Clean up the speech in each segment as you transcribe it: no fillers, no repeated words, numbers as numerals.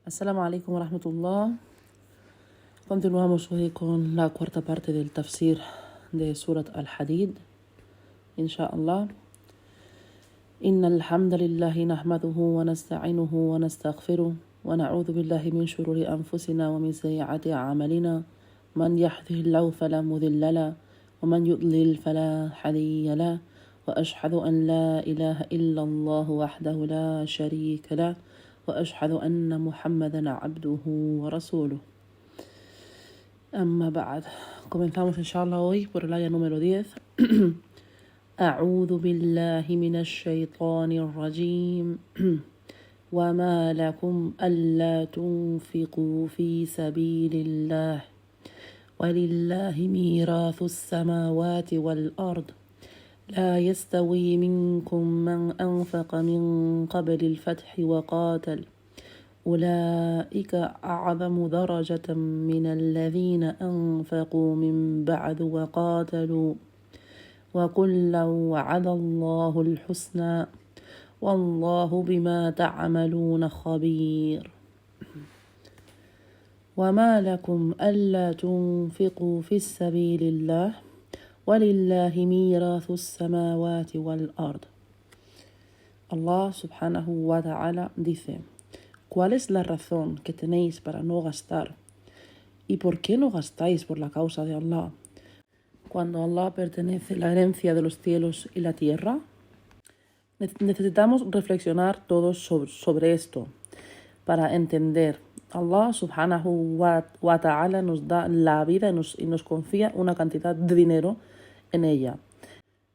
Assalamu alaikum wa rahmatullah. Continuamos hoy con la cuarta parte del tafsir de Surat Al-Hadid, inshallah. إن الحمد لله نحمده ونستعينه ونستغفره ونعوذ بالله من شرور أنفسنا ومن سيئات أعمالنا من يهده الله فلا مضل له ومن يضلل فلا هادي له وأشهد أن لا إله إلا الله وحده لا شريك له وأشهد أن محمدا عبده ورسوله. أما بعد, comenzamos inshallah hoy por el aya número 10. أعوذ بالله من الشيطان الرجيم وما لكم ألا تنفقوا في سبيل الله ولله ميراث السماوات والأرض لا يستوي منكم من أنفق من قبل الفتح وقاتل أولئك أعظم درجة من الذين أنفقوا من بعد وقاتلوا وكلا وعد الله الحسنى والله بما تعملون خبير. وما لكم ألا تنفقوا في سبيل الله ولله ميراث السماوات والأرض. Allah subhanahu wa ta'ala dice: ¿Cuál es la razón que tenéis para no gastar? ¿Y por qué no gastáis por la causa de Allah? Cuando a Allah pertenece la herencia de los cielos y la tierra. Necesitamos reflexionar todos sobre esto para entender. Allah subhanahu wa ta'ala nos da la vida y nos confía una cantidad de dinero en ella.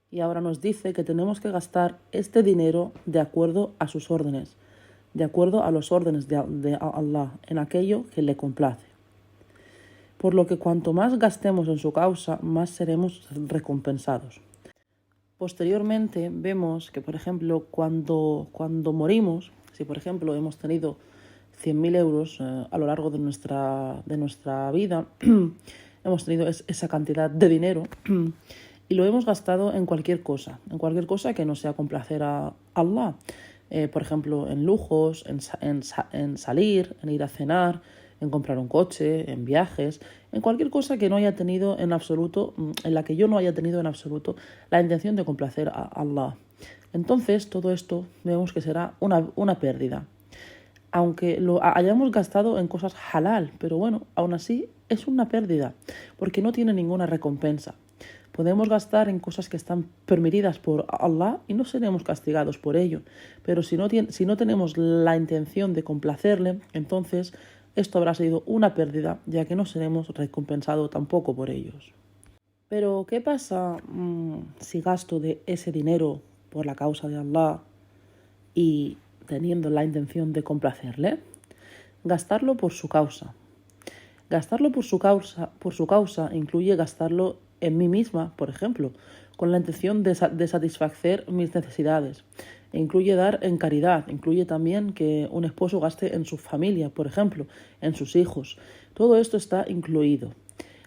Y ahora nos dice que tenemos que gastar este dinero de acuerdo a sus órdenes, de acuerdo a los órdenes de Allah, en aquello que le complace. Por lo que cuanto más gastemos en su causa, más seremos recompensados. Posteriormente vemos que, por ejemplo, cuando morimos, si por ejemplo hemos tenido 100.000 euros a lo largo de nuestra vida, hemos tenido esa cantidad de dinero y lo hemos gastado en cualquier cosa que no sea complacer a Allah. Por ejemplo, en lujos, en salir, en ir a cenar, en comprar un coche, en viajes, en cualquier cosa que no haya tenido en absoluto, en la que yo no haya tenido en absoluto la intención de complacer a Allah. Entonces, todo esto vemos que será una pérdida. Aunque lo hayamos gastado en cosas halal, pero bueno, aún así es una pérdida, porque no tiene ninguna recompensa. Podemos gastar en cosas que están permitidas por Allah y no seremos castigados por ello. Pero si no tenemos la intención de complacerle, entonces esto habrá sido una pérdida, ya que no seremos recompensados tampoco por ellos. Pero, ¿qué pasa si gasto de ese dinero por la causa de Allah y teniendo la intención de complacerle? Gastarlo por su causa. Gastarlo por su causa incluye gastarlo en mí misma, por ejemplo, con la intención de satisfacer mis necesidades. E incluye dar en caridad, incluye también que un esposo gaste en su familia, por ejemplo, en sus hijos. Todo esto está incluido.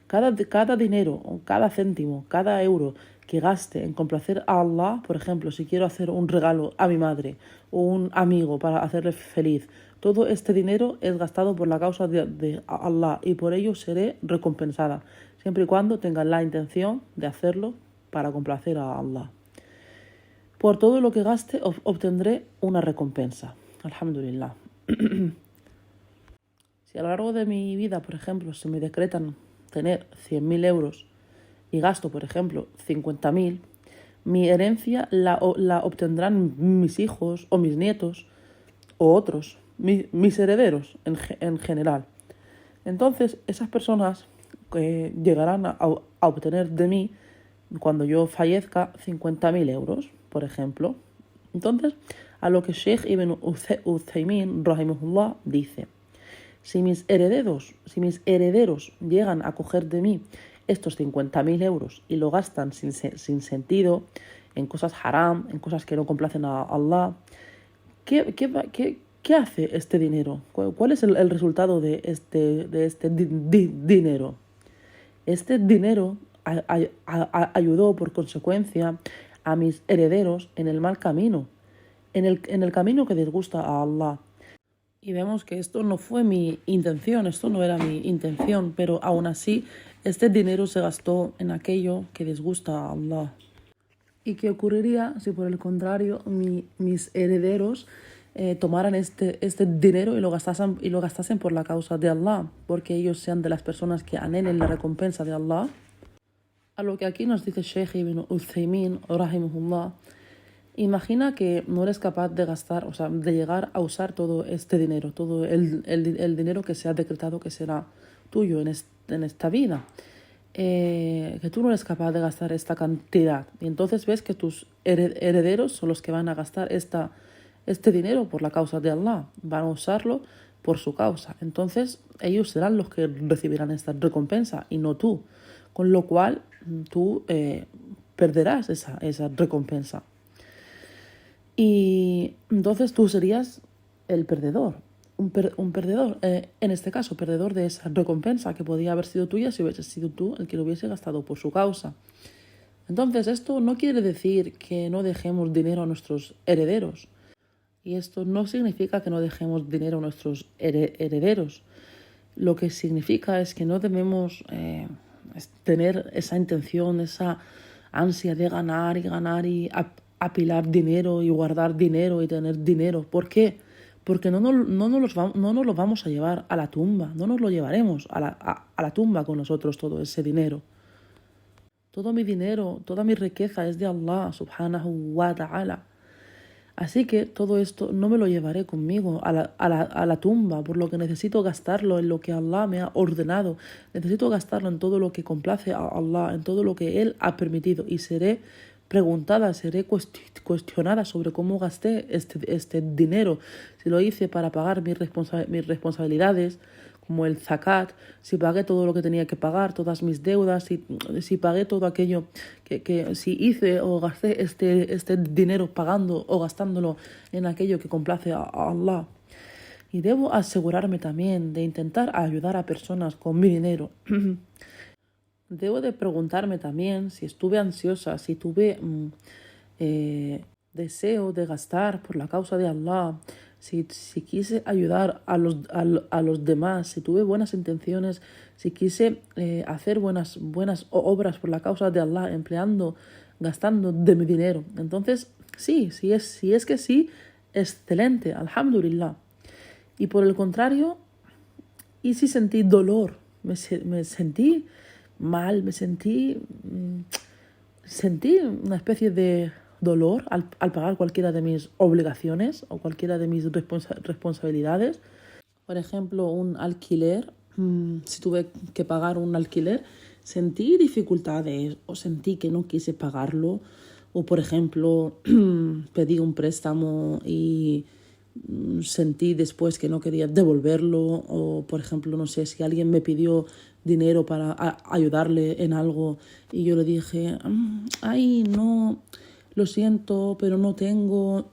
Cada dinero, cada céntimo, cada euro que gaste en complacer a Allah, por ejemplo, si quiero hacer un regalo a mi madre o un amigo para hacerle feliz, todo este dinero es gastado por la causa de Allah y por ello seré recompensada, siempre y cuando tenga la intención de hacerlo para complacer a Allah. Por todo lo que gaste obtendré una recompensa. Alhamdulillah. Si a lo largo de mi vida, por ejemplo, se me decretan tener 100.000 euros y gasto, por ejemplo, 50.000, mi herencia la obtendrán mis hijos o mis nietos o otros, mis herederos en general. Entonces, esas personas llegarán a obtener de mí, cuando yo fallezca, 50.000 euros, por ejemplo. Entonces, a lo que Sheikh Ibn Uthaymin, rahimahullah, dice: si mis herederos llegan a coger de mí estos 50.000 euros y lo gastan sin sentido, en cosas haram, en cosas que no complacen a Allah, ¿qué hace este dinero? ¿Cuál es el resultado de este dinero? Este dinero ayudó, por consecuencia, a mis herederos en el mal camino, en el camino que disgusta a Allah. Y vemos que esto no fue mi intención, esto no era mi intención, pero aún así este dinero se gastó en aquello que disgusta a Allah. ¿Y qué ocurriría si por el contrario mis herederos tomaran este dinero y lo gastasen por la causa de Allah? Porque ellos sean de las personas que anhelen la recompensa de Allah. A lo que aquí nos dice Sheikh Ibn Uthaymin, rahimahullah, imagina que no eres capaz de gastar, o sea, de llegar a usar todo este dinero, todo el dinero que se ha decretado que será tuyo en esta vida. Que tú no eres capaz de gastar esta cantidad. Y entonces ves que tus herederos son los que van a gastar este dinero por la causa de Allah. Van a usarlo por su causa. Entonces ellos serán los que recibirán esta recompensa y no tú. Con lo cual tú perderás esa recompensa. Y entonces tú serías el perdedor. Un perdedor, en este caso, perdedor de esa recompensa que podía haber sido tuya si hubiese sido tú el que lo hubiese gastado por su causa. Entonces, esto no quiere decir que no dejemos dinero a nuestros herederos. Y esto no significa que no dejemos dinero a nuestros herederos. Lo que significa es que no debemos tener esa intención, esa ansia de ganar y apilar dinero y guardar dinero y tener dinero. ¿Por qué? Porque no nos lo vamos a llevar a la tumba, no nos lo llevaremos a la tumba con nosotros todo ese dinero. Todo mi dinero, toda mi riqueza es de Allah subhanahu wa ta'ala. Así que todo esto no me lo llevaré conmigo a la tumba, por lo que necesito gastarlo en lo que Allah me ha ordenado. Necesito gastarlo en todo lo que complace a Allah, en todo lo que Él ha permitido. Y seré preguntada, seré cuestionada sobre cómo gasté este dinero. Si lo hice para pagar mis responsabilidades, como el zakat, si pagué todo lo que tenía que pagar, todas mis deudas, si pagué todo aquello que si hice o gasté este dinero pagando o gastándolo en aquello que complace a Allah. Y debo asegurarme también de intentar ayudar a personas con mi dinero. Debo de preguntarme también si estuve ansiosa, si tuve deseo de gastar por la causa de Allah, si quise ayudar a los demás, si tuve buenas intenciones, si quise hacer buenas obras por la causa de Allah, gastando de mi dinero. Entonces, sí, si es que sí, excelente, alhamdulillah. Y por el contrario, y si sentí dolor, me sentí mal, sentí una especie de dolor al pagar cualquiera de mis obligaciones o cualquiera de mis responsabilidades. Por ejemplo, un alquiler, si tuve que pagar un alquiler, sentí dificultades o sentí que no quise pagarlo. O, por ejemplo, pedí un préstamo y sentí después que no quería devolverlo. O, por ejemplo, no sé, si alguien me pidió dinero para ayudarle en algo y yo le dije, ay, no, lo siento, pero no tengo.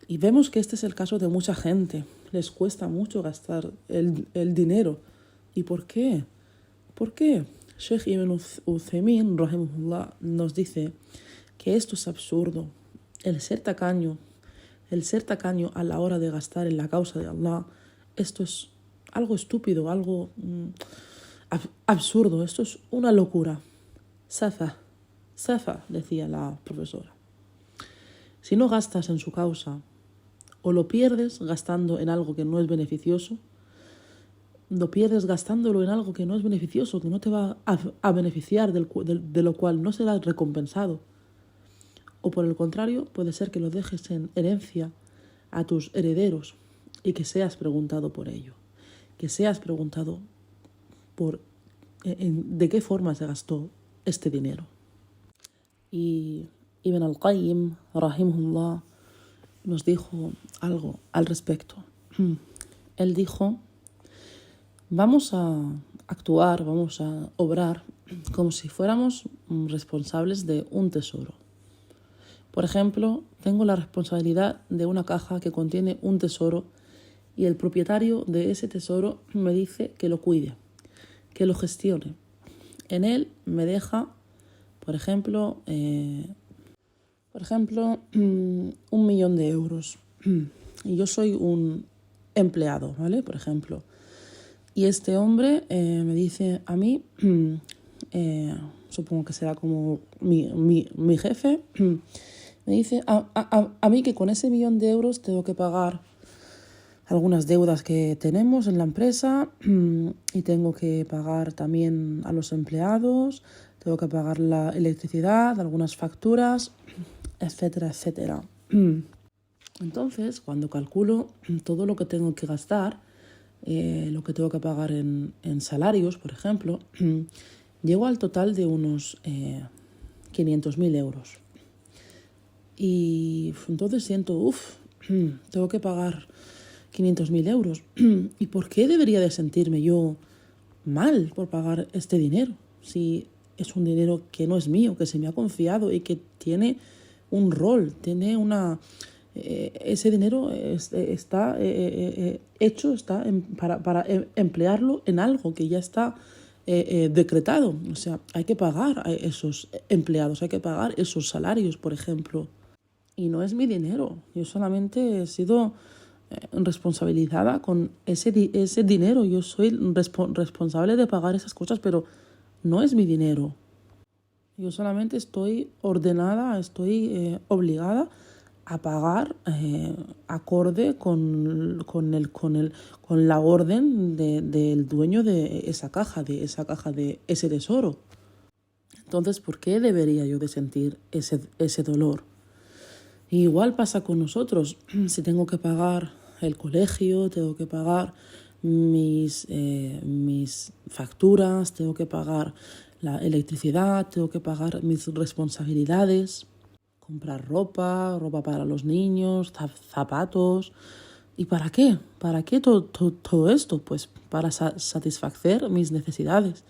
Y vemos que este es el caso de mucha gente. Les cuesta mucho gastar el dinero. ¿Y por qué? ¿Por qué? Sheikh Ibn Uthaymin, rahimahullah, nos dice que esto es absurdo. El ser tacaño a la hora de gastar en la causa de Allah, esto es algo estúpido, algo absurdo. Esto es una locura. Safa, decía la profesora. Si no gastas en su causa, o lo pierdes gastando en algo que no es beneficioso, lo pierdes gastándolo en algo que no es beneficioso, que no te va a beneficiar, de lo cual no serás recompensado. O por el contrario, puede ser que lo dejes en herencia a tus herederos y que seas preguntado por ello. Que seas preguntado por de qué forma se gastó este dinero. Y Ibn al-Qayyim, rahimahullah, nos dijo algo al respecto. Él dijo, vamos a actuar, vamos a obrar como si fuéramos responsables de un tesoro. Por ejemplo, tengo la responsabilidad de una caja que contiene un tesoro y el propietario de ese tesoro me dice que lo cuide, que lo gestione. En él me deja, por ejemplo, 1 millón de euros. Y yo soy un empleado, ¿vale? Por ejemplo. Y este hombre me dice a mí, supongo que será como mi jefe, me dice a mí que con ese 1.000.000 de euros tengo que pagar algunas deudas que tenemos en la empresa y tengo que pagar también a los empleados, tengo que pagar la electricidad, algunas facturas, etcétera, etcétera. Entonces, cuando calculo todo lo que tengo que gastar, lo que tengo que pagar en salarios, por ejemplo, llego al total de unos 500.000 euros. Y entonces siento, tengo que pagar 500.000 euros. ¿Y por qué debería de sentirme yo mal por pagar este dinero? Si es un dinero que no es mío, que se me ha confiado y que tiene un rol, tiene una... ese dinero está hecho para emplearlo en algo que ya está decretado. O sea, hay que pagar a esos empleados, hay que pagar esos salarios, por ejemplo. Y no es mi dinero. Yo solamente he sido responsabilizada con ese dinero. Yo soy responsable de pagar esas cosas, pero no es mi dinero. Yo solamente estoy ordenada, estoy obligada a pagar acorde con la orden del dueño de esa caja, de ese tesoro. Entonces, ¿por qué debería yo de sentir ese dolor? Y igual pasa con nosotros. Si tengo que pagar el colegio, tengo que pagar mis facturas, tengo que pagar la electricidad, tengo que pagar mis responsabilidades, comprar ropa para los niños, zapatos. ¿Y para qué? ¿Para qué todo esto? Pues para satisfacer mis necesidades.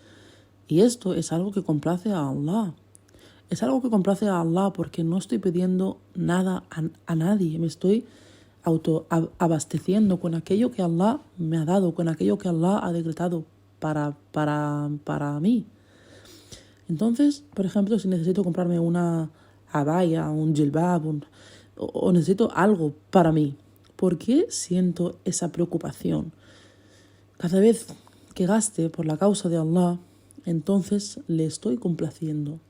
Y esto es algo que complace a Allah. Es algo que complace a Allah porque no estoy pidiendo nada a nadie. Me estoy autoabasteciendo con aquello que Allah me ha dado, con aquello que Allah ha decretado para mí. Entonces, por ejemplo, si necesito comprarme una abaya, un jilbab, o necesito algo para mí, ¿por qué siento esa preocupación? Cada vez que gaste por la causa de Allah, entonces le estoy complaciendo.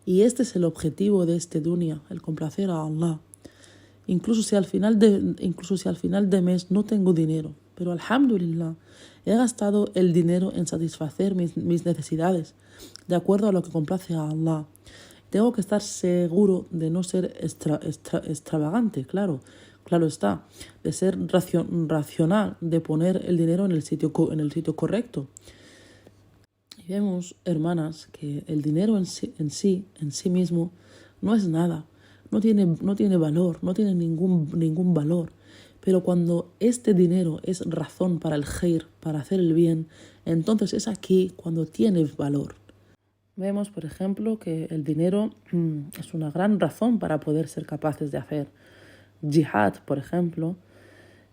Y este es el objetivo de este dunya, el complacer a Allah. Incluso si al final de mes no tengo dinero, pero alhamdulillah, he gastado el dinero en satisfacer mis necesidades, de acuerdo a lo que complace a Allah. Tengo que estar seguro de no ser extravagante, claro está, de ser racional, de poner el dinero en el sitio correcto. Y vemos, hermanas, que el dinero en sí mismo no es nada, no tiene valor, no tiene ningún valor. Pero cuando este dinero es razón para el khair, para hacer el bien, entonces es aquí cuando tiene valor. Vemos, por ejemplo, que el dinero es una gran razón para poder ser capaces de hacer jihad, por ejemplo.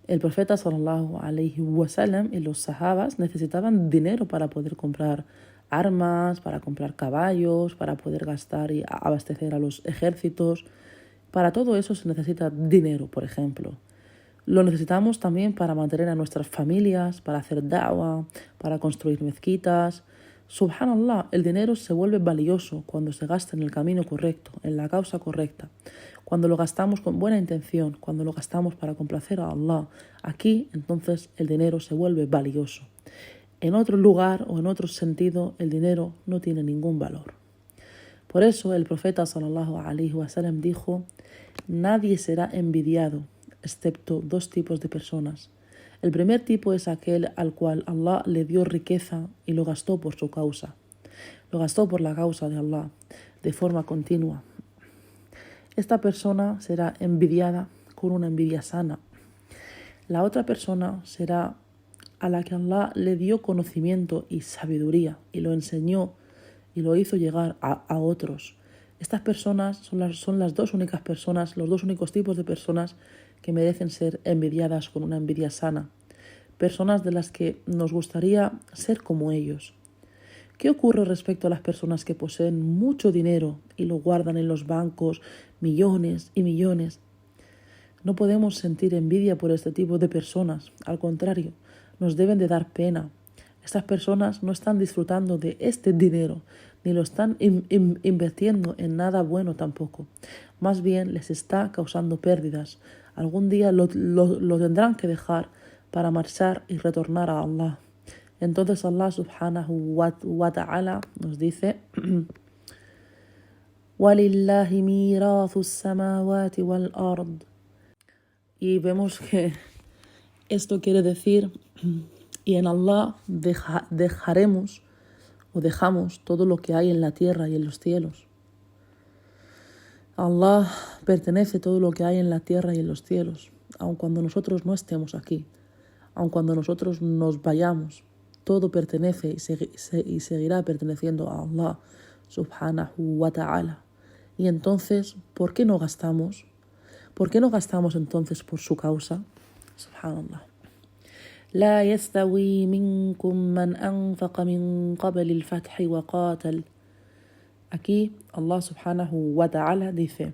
El profeta sallallahu alayhi wa sallam y los sahabas necesitaban dinero para poder comprar armas, para comprar caballos, para poder gastar y abastecer a los ejércitos. Para todo eso se necesita dinero, por ejemplo. Lo necesitamos también para mantener a nuestras familias, para hacer da'wah, para construir mezquitas. Subhanallah, el dinero se vuelve valioso cuando se gasta en el camino correcto, en la causa correcta. Cuando lo gastamos con buena intención, cuando lo gastamos para complacer a Allah, aquí entonces el dinero se vuelve valioso. En otro lugar o en otro sentido, el dinero no tiene ningún valor. Por eso el profeta sallallahu alaihi wasallam dijo: nadie será envidiado excepto dos tipos de personas. El primer tipo es aquel al cual Allah le dio riqueza y lo gastó por su causa. Lo gastó por la causa de Allah, de forma continua. Esta persona será envidiada con una envidia sana. La otra persona será a la que Allah le dio conocimiento y sabiduría y lo enseñó y lo hizo llegar a otros. Estas personas son las dos únicas personas, los dos únicos tipos de personas que merecen ser envidiadas con una envidia sana. Personas de las que nos gustaría ser como ellos. ¿Qué ocurre respecto a las personas que poseen mucho dinero y lo guardan en los bancos, millones y millones? No podemos sentir envidia por este tipo de personas. Al contrario, nos deben de dar pena. Estas personas no están disfrutando de este dinero, ni lo están invirtiendo en nada bueno tampoco. Más bien les está causando pérdidas. Algún día lo tendrán que dejar para marchar y retornar a Allah. Entonces Allah subhanahu wa ta'ala nos dice وَلِلَّهِ مِيرَاثُ السَّمَاوَاتِ وَالْأَرْضِ. Y vemos que esto quiere decir, y en Allah dejaremos o dejamos todo lo que hay en la tierra y en los cielos. A Allah pertenece todo lo que hay en la tierra y en los cielos, aun cuando nosotros no estemos aquí, aun cuando nosotros nos vayamos, todo pertenece y seguirá perteneciendo a Allah subhanahu wa ta'ala. Y entonces, ¿por qué no gastamos? ¿Por qué no gastamos entonces por su causa? Subhanallah. لا يستوي منكم من أنفق من قبل الفتح وقاتل. Aquí Allah subhanahu wa ta'ala dice,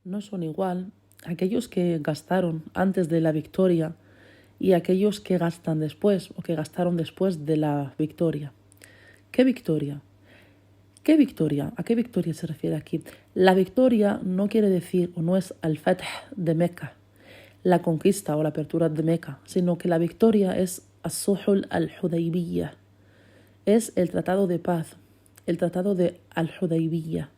no son igual aquellos que gastaron antes de la victoria y aquellos que gastan después o que gastaron después de la victoria. ¿Qué victoria? ¿Qué victoria? ¿A qué victoria se refiere aquí? La victoria no quiere decir o no es al-Fath de Meca, la conquista o la apertura de Meca, sino que la victoria es as-Suhul al-Hudaybiyah, es el tratado de paz, el tratado de al-Hudaybiyah,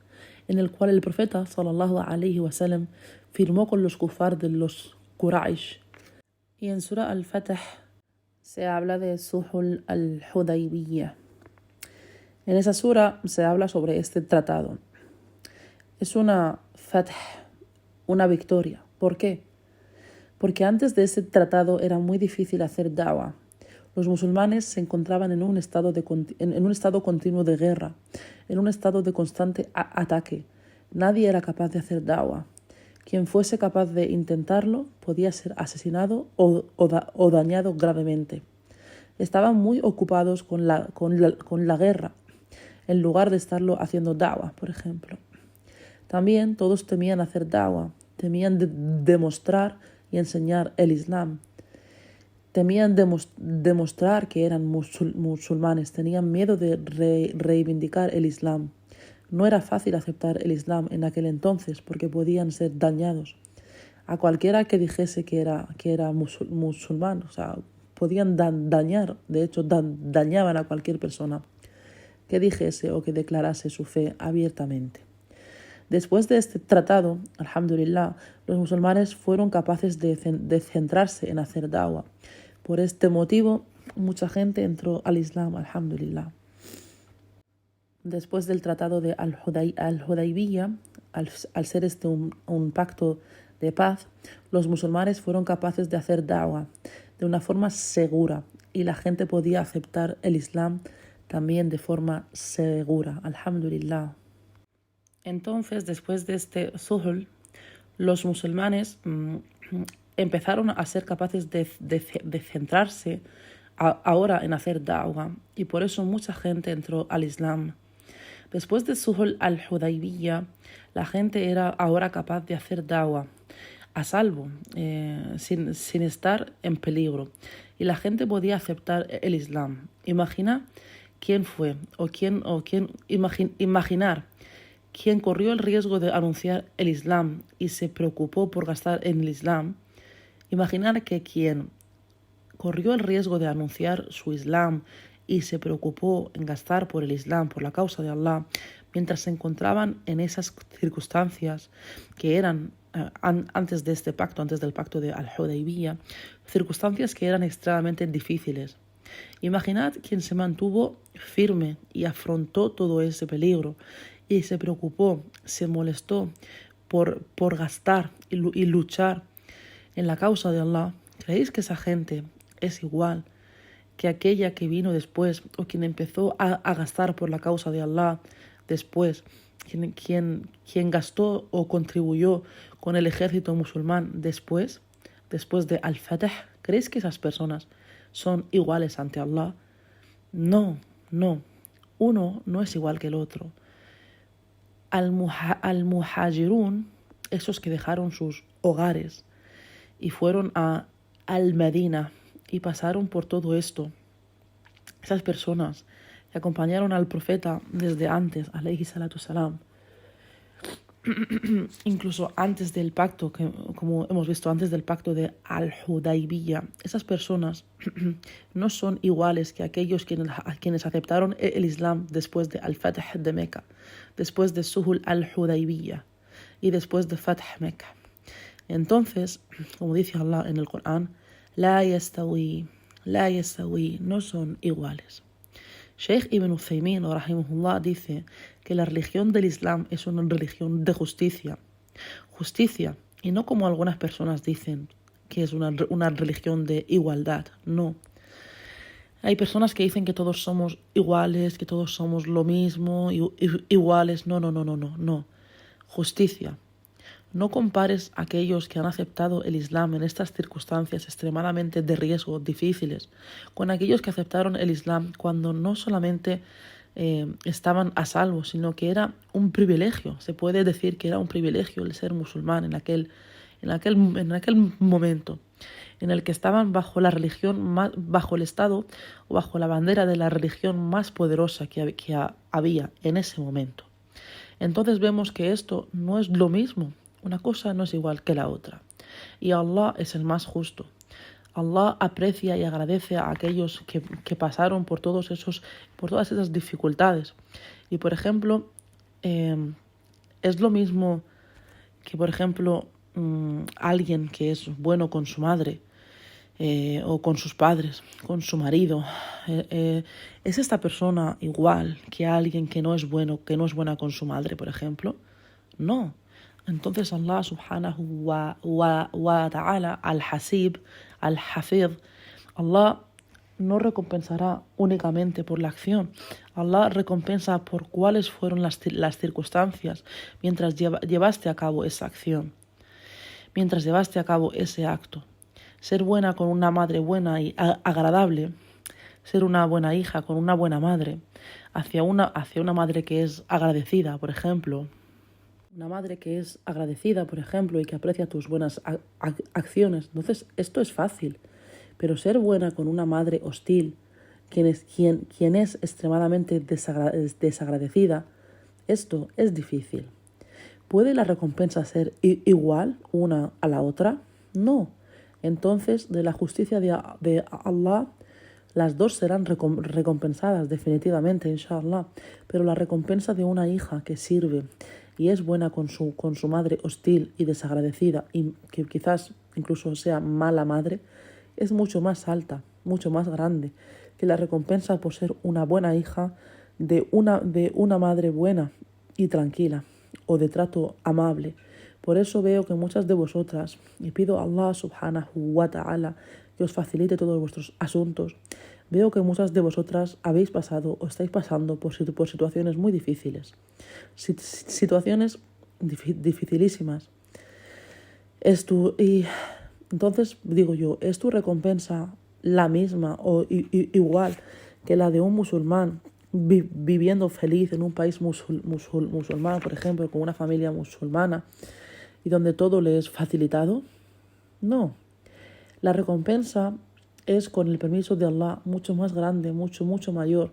en el cual el profeta sallallahu alayhi wa sallam firmó con los kufar de los Quraysh. Y en Surah al-Fath se habla de Suhul al-Hudaybiyah. En esa sura se habla sobre este tratado. Es una fath, una victoria. ¿Por qué? Porque antes de ese tratado era muy difícil hacer da'wah. Los musulmanes se encontraban en un estado continuo de guerra, en un estado de constante ataque. Nadie era capaz de hacer da'wah. Quien fuese capaz de intentarlo podía ser asesinado o dañado gravemente. Estaban muy ocupados con la guerra, en lugar de estarlo haciendo da'wah, por ejemplo. También todos temían hacer da'wah, temían demostrar y enseñar el Islam. Temían demostrar que eran musulmanes, tenían miedo de reivindicar el Islam. No era fácil aceptar el Islam en aquel entonces porque podían ser dañados. A cualquiera que dijese que era musulmán, o sea, podían dañar, de hecho dañaban a cualquier persona que dijese o que declarase su fe abiertamente. Después de este tratado, alhamdulillah, los musulmanes fueron capaces de centrarse en hacer da'wah. Por este motivo, mucha gente entró al Islam, alhamdulillah. Después del tratado de al-Hudaybiyah, al ser este un pacto de paz, los musulmanes fueron capaces de hacer da'wah de una forma segura y la gente podía aceptar el Islam también de forma segura, alhamdulillah. Entonces, después de este suhul, los musulmanes empezaron a ser capaces de centrarse ahora en hacer da'wah y por eso mucha gente entró al Islam. Después de suhul al-Hudaybiyah, la gente era ahora capaz de hacer da'wah a salvo, sin estar en peligro, y la gente podía aceptar el Islam. Imagina quién fue imaginar quién corrió el riesgo de anunciar el Islam y se preocupó por gastar en el Islam. Imaginar que quien corrió el riesgo de anunciar su Islam y se preocupó en gastar por el Islam, por la causa de Allah, mientras se encontraban en esas circunstancias que eran antes de este pacto, antes del pacto de Al-Hudaybiyah, circunstancias que eran extremadamente difíciles. Imaginad quien se mantuvo firme y afrontó todo ese peligro y se preocupó, se molestó por gastar y luchar en la causa de Allah. ¿Creéis que esa gente es igual que aquella que vino después o quien empezó a gastar por la causa de Allah después, quien gastó o contribuyó con el ejército musulmán después de Al-Fatah? ¿Creéis que esas personas son iguales ante Allah? No. Uno no es igual que el otro. Al-Muhajirun, esos que dejaron sus hogares, y fueron al Medina y pasaron por todo esto. Esas personas que acompañaron al profeta desde antes, alayhi salatu salam, incluso antes del pacto, que, como hemos visto antes del pacto de Al-Hudaybiyah, esas personas no son iguales que aquellos quienes aceptaron el Islam después de Al-Fath de Meca, después de Suhul Al-Hudaybiyah y después de Fath Meca. Entonces, como dice Allah en el Corán, la yastawi, no son iguales. Sheikh Ibn Uthaymin, rahimahullah, dice que la religión del Islam es una religión de justicia. Justicia, y no como algunas personas dicen que es una religión de igualdad. No. Hay personas que dicen que todos somos iguales, que todos somos lo mismo, iguales. No. Justicia. No compares a aquellos que han aceptado el Islam en estas circunstancias extremadamente de riesgo, difíciles, con aquellos que aceptaron el Islam cuando no solamente estaban a salvo, sino que era un privilegio. Se puede decir que era un privilegio el ser musulmán en aquel momento, en el que estaban bajo la religión, bajo el Estado o bajo la bandera de la religión más poderosa que había en ese momento. Entonces vemos que esto no es lo mismo. Una cosa no es igual que la otra. Y Allah es el más justo. Allah aprecia y agradece a aquellos que pasaron por todas esas dificultades. Y por ejemplo, es lo mismo que, por ejemplo, alguien que es bueno con su madre o con sus padres, con su marido. ¿Es esta persona igual que alguien que no es buena con su madre, por ejemplo? No. Entonces Allah subhanahu wa ta'ala, al-Hasib, al-Hafid, Allah no recompensará únicamente por la acción. Allah recompensa por cuáles fueron las circunstancias mientras llevaste a cabo esa acción, mientras llevaste a cabo ese acto. Ser buena con una madre buena y agradable, ser una buena hija con una buena madre, hacia una madre que es agradecida, por ejemplo. Una madre que es agradecida, por ejemplo, y que aprecia tus buenas acciones. Entonces, esto es fácil. Pero ser buena con una madre hostil, quien es extremadamente desagradecida, esto es difícil. ¿Puede la recompensa ser igual una a la otra? No. Entonces, de la justicia de Allah, las dos serán recompensadas definitivamente, inshallah. Pero la recompensa de una hija que sirve y es buena con su madre hostil y desagradecida, y que quizás incluso sea mala madre, es mucho más alta, mucho más grande que la recompensa por ser una buena hija de una madre buena y tranquila o de trato amable. Por eso veo que muchas de vosotras, y pido a Allah subhanahu wa ta'ala que os facilite todos vuestros asuntos, veo que muchas de vosotras habéis pasado o estáis pasando por situaciones muy difíciles, situaciones dificilísimas. Y entonces digo yo, ¿es tu recompensa la misma o igual que la de un musulmán viviendo feliz en un país musulmán, por ejemplo, con una familia musulmana y donde todo le es facilitado? No. La recompensa es, con el permiso de Allah, mucho más grande, mucho mayor.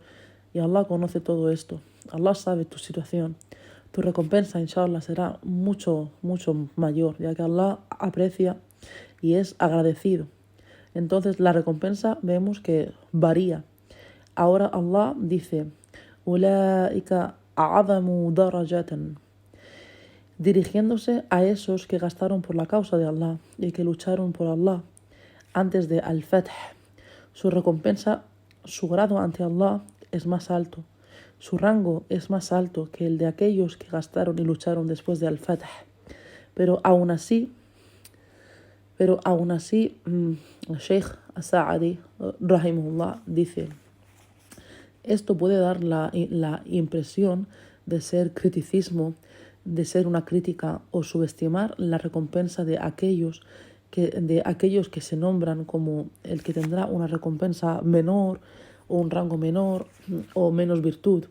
Y Allah conoce todo esto. Allah sabe tu situación. Tu recompensa, inshallah, será mucho mayor, ya que Allah aprecia y es agradecido. Entonces, la recompensa vemos que varía. Ahora Allah dice, Ulaika a'adhamu darajatan, dirigiéndose a esos que gastaron por la causa de Allah y que lucharon por Allah antes de Al-Fath. Su recompensa, su grado ante Allah es más alto. Su rango es más alto que el de aquellos que gastaron y lucharon después de Al-Fath. Pero aún así, Sheikh As-Sa'adi, rahimahullah, dice, esto puede dar la impresión de ser criticismo, de ser una crítica o subestimar la recompensa de aquellos que se nombran como el que tendrá una recompensa menor o un rango menor o menos virtud.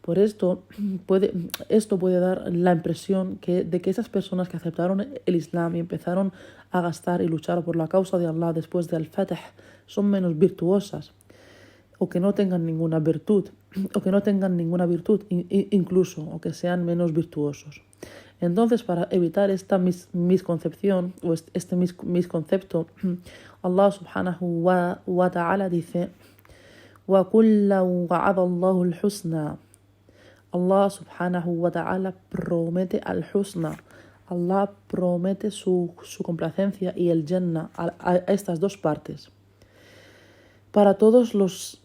Por esto puede dar la impresión de que esas personas que aceptaron el Islam y empezaron a gastar y luchar por la causa de Allah después del Fatih son menos virtuosas, o que no tengan ninguna virtud, incluso, o que sean menos virtuosos. Entonces, para evitar esta misconcepción o este misconcepto, Allah subhanahu wa ta'ala dice: وَكُلًّا وَعَدَ اللَّهُ الْحُسْنَى. Allah subhanahu wa ta'ala promete al-husna. Allah promete su complacencia y el Jannah a estas dos partes. Para todos los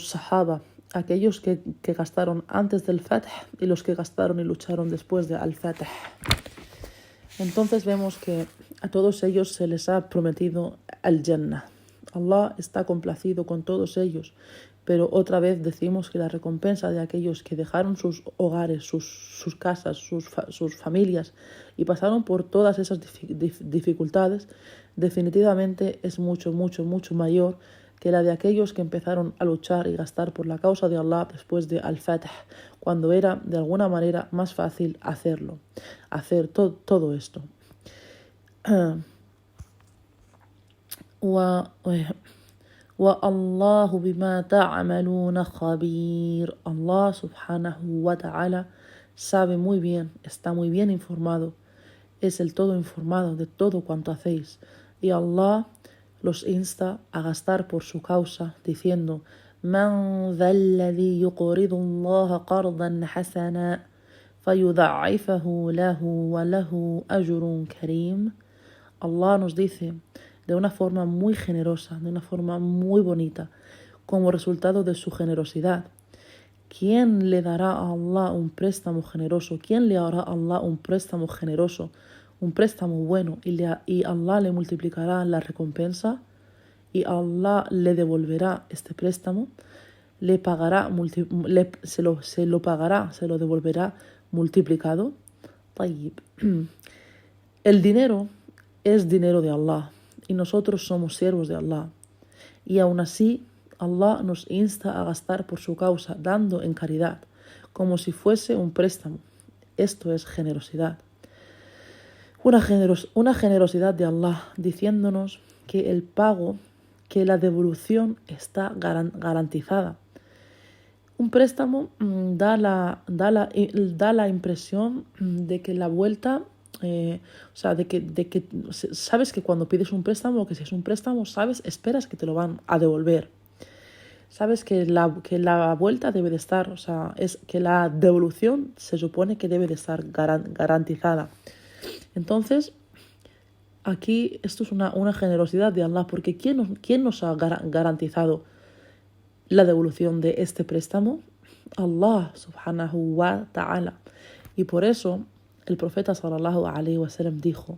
sahaba, aquellos que gastaron antes del Fatih y los que gastaron y lucharon después de al-Fatih. Entonces vemos que a todos ellos se les ha prometido el Jannah. Allah está complacido con todos ellos, pero otra vez decimos que la recompensa de aquellos que dejaron sus hogares, sus casas, sus familias y pasaron por todas esas dificultades, definitivamente es mucho, mucho, mucho mayor que la de aquellos que empezaron a luchar y gastar por la causa de Allah después de Al-Fatih, cuando era de alguna manera más fácil hacer todo esto. وَاللَّهُ بِمَا تَعْمَلُونَ خَبِيرٌ. Allah subhanahu wa ta'ala sabe muy bien, está muy bien informado, es el todo informado de todo cuanto hacéis. Y Allah los insta a gastar por su causa, diciendo: مَنْ ذَا الَّذِي يُقْرِضُ اللَّهَ قَرْضًا حَسَنًا فَيُضَاعِفَهُ لَهُ وَلَهُ أَجْرٌ كَرِيمٌ. Allah nos dice de una forma muy generosa, de una forma muy bonita, como resultado de su generosidad. ¿Quién le dará a Allah un préstamo generoso? ¿Quién le hará a Allah un préstamo generoso, un préstamo bueno? Y Allah le multiplicará la recompensa y Allah le devolverá este préstamo, le pagará, se lo devolverá multiplicado. طيب. El dinero es dinero de Allah y nosotros somos siervos de Allah. Y aún así, Allah nos insta a gastar por su causa, dando en caridad, como si fuese un préstamo. Esto es generosidad. Una generosidad de Allah, diciéndonos que el pago, que la devolución está garantizada. Un préstamo da la impresión de que la vuelta, de que sabes que cuando pides un préstamo, o que si es un préstamo, esperas que te lo van a devolver. Sabes que la vuelta debe de estar, es que la devolución se supone que debe de estar garantizada. Entonces, aquí esto es una generosidad de Allah, porque ¿quién nos ha garantizado la devolución de este préstamo? Allah subhanahu wa ta'ala. Y por eso el profeta sallallahu alaihi wasallam dijo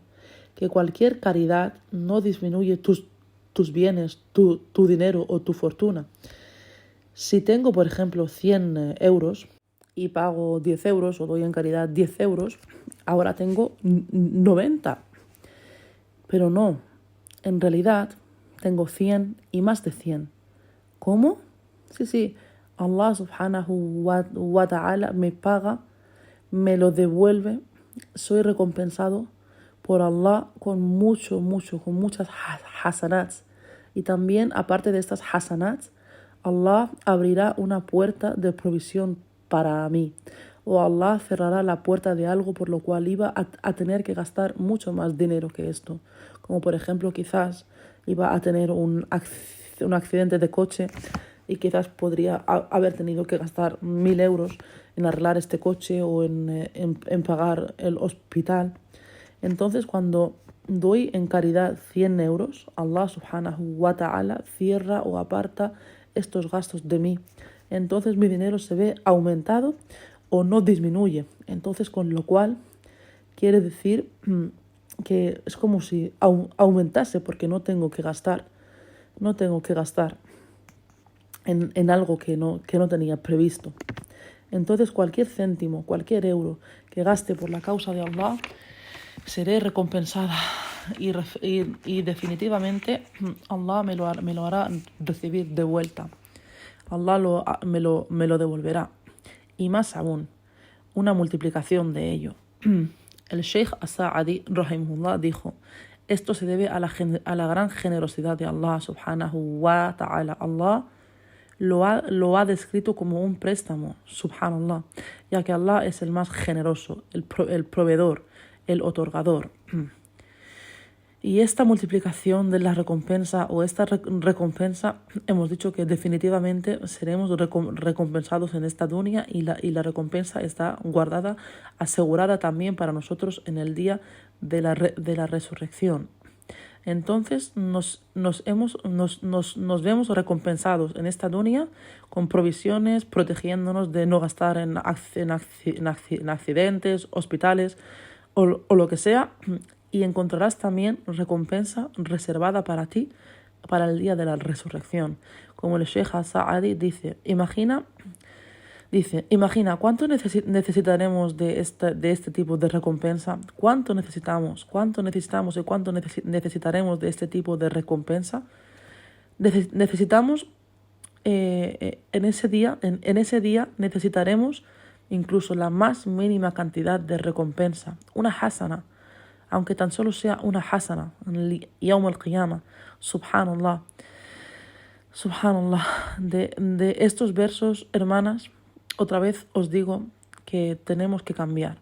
que cualquier caridad no disminuye tus bienes, tu dinero o tu fortuna. Si tengo, por ejemplo, 100 euros y pago 10 euros o doy en caridad 10 euros, ahora tengo 90. Pero no, en realidad tengo 100 y más de 100. ¿Cómo? Sí, Allah subhanahu wa ta'ala me paga, me lo devuelve, soy recompensado por Allah con muchas hasanats. Y también, aparte de estas hasanats, Allah abrirá una puerta de provisión para mí. O Allah cerrará la puerta de algo por lo cual iba a tener que gastar mucho más dinero que esto. Como por ejemplo, quizás iba a tener un accidente de coche y quizás podría haber tenido que gastar 1.000 euros en arreglar este coche o en pagar el hospital. Entonces, cuando doy en caridad 100 euros, Allah subhanahu wa ta'ala cierra o aparta estos gastos de mí. Entonces mi dinero se ve aumentado o no disminuye. Entonces, con lo cual quiere decir que es como si aumentase, porque no tengo que gastar en algo que no tenía previsto. Entonces, cualquier céntimo, cualquier euro que gaste por la causa de Allah, seré recompensada y definitivamente Allah me lo hará recibir de vuelta. Allah me lo devolverá. y más aún, una multiplicación de ello. El Sheikh As-Sa'adi, rahimahullah, dijo: esto se debe a la gran generosidad de Allah subhanahu wa ta'ala. Allah lo ha descrito como un préstamo, subhanallah, ya que Allah es el más generoso, el proveedor, el otorgador. Y esta multiplicación de la recompensa o esta recompensa, hemos dicho que definitivamente seremos recompensados en esta dunya, y la recompensa está guardada, asegurada también para nosotros en el día de la resurrección. Entonces nos vemos recompensados en esta dunya con provisiones, protegiéndonos de no gastar en accidentes, hospitales o lo que sea. Y encontrarás también recompensa reservada para ti para el día de la resurrección. Como el Sheikh As-Sa'adi dice, imagina cuánto necesitaremos de este tipo de recompensa, cuánto necesitamos y cuánto necesitaremos de este tipo de recompensa. Necesitamos en ese día necesitaremos incluso la más mínima cantidad de recompensa, una hasana, aunque tan solo sea una hasana, Yawm al-Qiyamah, subhanallah. De estos versos, hermanas, otra vez os digo que tenemos que cambiar,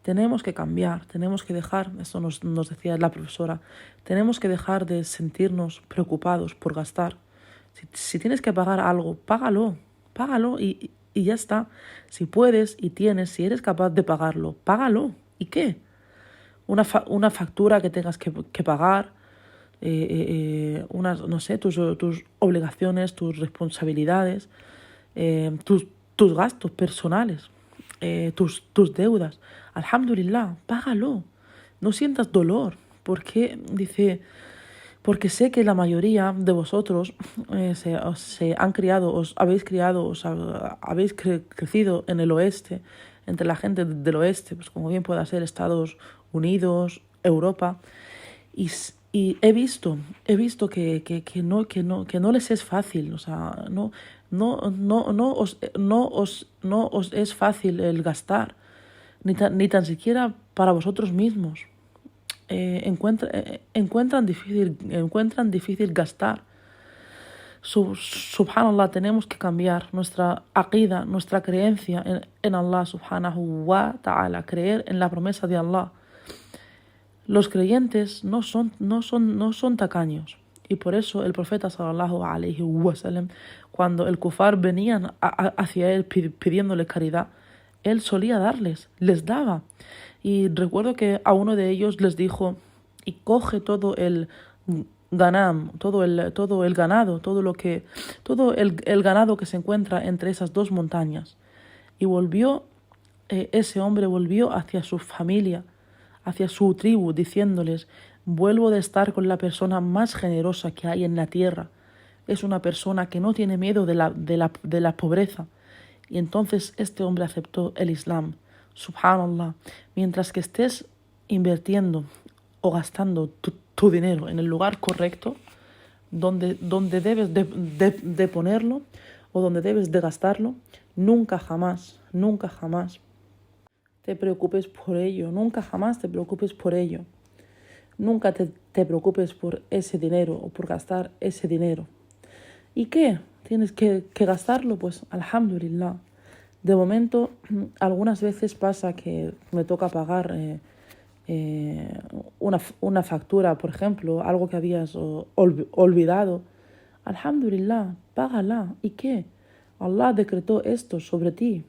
tenemos que dejar, esto nos decía la profesora, tenemos que dejar de sentirnos preocupados por gastar. Si tienes que pagar algo, págalo y ya está. Si puedes y tienes, si eres capaz de pagarlo, págalo. ¿Y qué? Una factura que tengas que pagar, no sé, tus obligaciones, tus responsabilidades, tus gastos personales, tus deudas. Alhamdulillah, págalo. No sientas dolor, porque sé que la mayoría de vosotros se han criado, os habéis crecido en el oeste, entre la gente del oeste, pues como bien pueda ser Estados Unidos, Europa, y he visto que no les es fácil, o sea, no os es fácil el gastar, ni tan siquiera para vosotros mismos. Encuentran difícil gastar. Subhanallah, tenemos que cambiar nuestra aqida, nuestra creencia en Allah subhanahu wa ta'ala, creer en la promesa de Allah. Los creyentes no son tacaños, y por eso el profeta sallallahu alayhi wa sallam, cuando el kufar venían hacia él pidiéndole caridad, él solía darles, les daba. Y recuerdo que a uno de ellos les dijo: y coge todo el ganam, todo el ganado, todo el ganado que se encuentra entre esas dos montañas. Y ese hombre volvió hacia su familia, hacia su tribu, diciéndoles: vuelvo de estar con la persona más generosa que hay en la tierra. Es una persona que no tiene miedo de la pobreza. Y entonces este hombre aceptó el Islam. Subhanallah. Mientras que estés invirtiendo o gastando tu dinero en el lugar correcto, donde debes de ponerlo o donde debes de gastarlo, nunca jamás te preocupes por ello, nunca jamás te preocupes por ello. Nunca te preocupes por ese dinero o por gastar ese dinero. ¿Y qué? ¿Tienes que gastarlo? Pues alhamdulillah. De momento, algunas veces pasa que me toca pagar una factura, por ejemplo, algo que habías olvidado. Alhamdulillah, págala. ¿Y qué? Allah decretó esto sobre ti.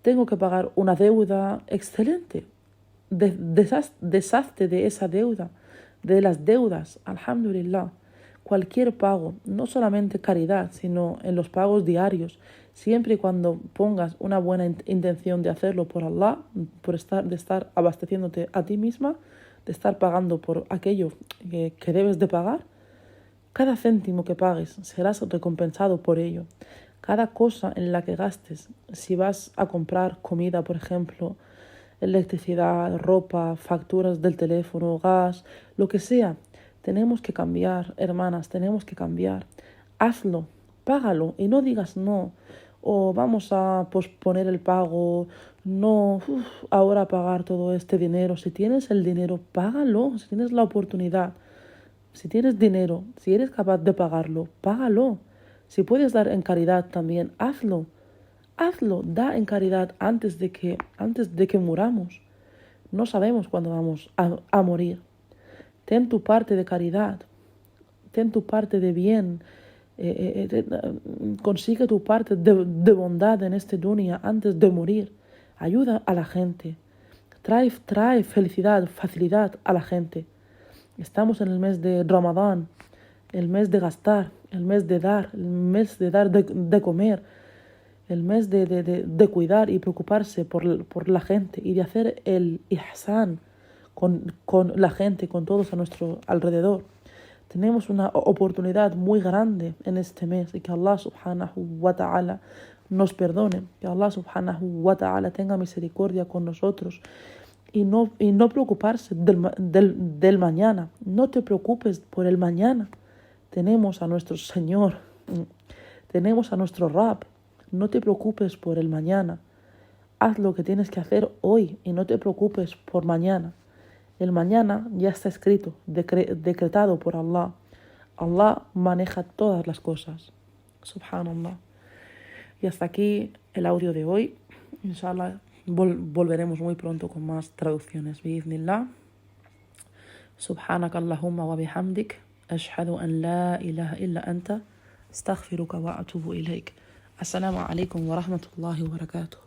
Tengo que pagar una deuda, excelente. Deshazte de esa deuda, de las deudas, alhamdulillah. Cualquier pago, no solamente caridad, sino en los pagos diarios, siempre y cuando pongas una buena intención de hacerlo por Allah, de estar abasteciéndote a ti misma, de estar pagando por aquello que debes de pagar, cada céntimo que pagues serás recompensado por ello. Cada cosa en la que gastes, si vas a comprar comida, por ejemplo, electricidad, ropa, facturas del teléfono, gas, lo que sea, tenemos que cambiar, hermanas, tenemos que cambiar. Hazlo, págalo y no digas no. o vamos a posponer el pago, no, ahora pagar todo este dinero. Si tienes el dinero, págalo, si tienes la oportunidad, si tienes dinero, si eres capaz de pagarlo, págalo. Si puedes dar en caridad también, hazlo. Hazlo, da en caridad antes de que muramos. No sabemos cuándo vamos a morir. Ten tu parte de caridad, ten tu parte de bien, consigue tu parte de bondad en este dunya antes de morir. Ayuda a la gente, trae felicidad, facilidad a la gente. Estamos en el mes de Ramadán, el mes de gastar, el mes de dar, el mes de dar de comer, el mes de cuidar y preocuparse por la gente y de hacer el ihsan con la gente, con todos a nuestro alrededor. Tenemos una oportunidad muy grande en este mes y que Allah subhanahu wa ta'ala nos perdone, que Allah subhanahu wa ta'ala tenga misericordia con nosotros y no preocuparse del mañana. No te preocupes por el mañana. Tenemos a nuestro Señor, tenemos a nuestro Rab. No te preocupes por el mañana. Haz lo que tienes que hacer hoy y no te preocupes por mañana. El mañana ya está escrito, decretado por Allah. Allah maneja todas las cosas. Subhanallah. Y hasta aquí el audio de hoy. Inshallah, volveremos muy pronto con más traducciones. Bi'idhnillah. Subhanaka Allahumma wa bihamdik. Ashhadu an la ilaha illa anta. Astaghfiruka wa atubu ilayk. Assalamu alaikum wa rahmatullahi wa barakatuh.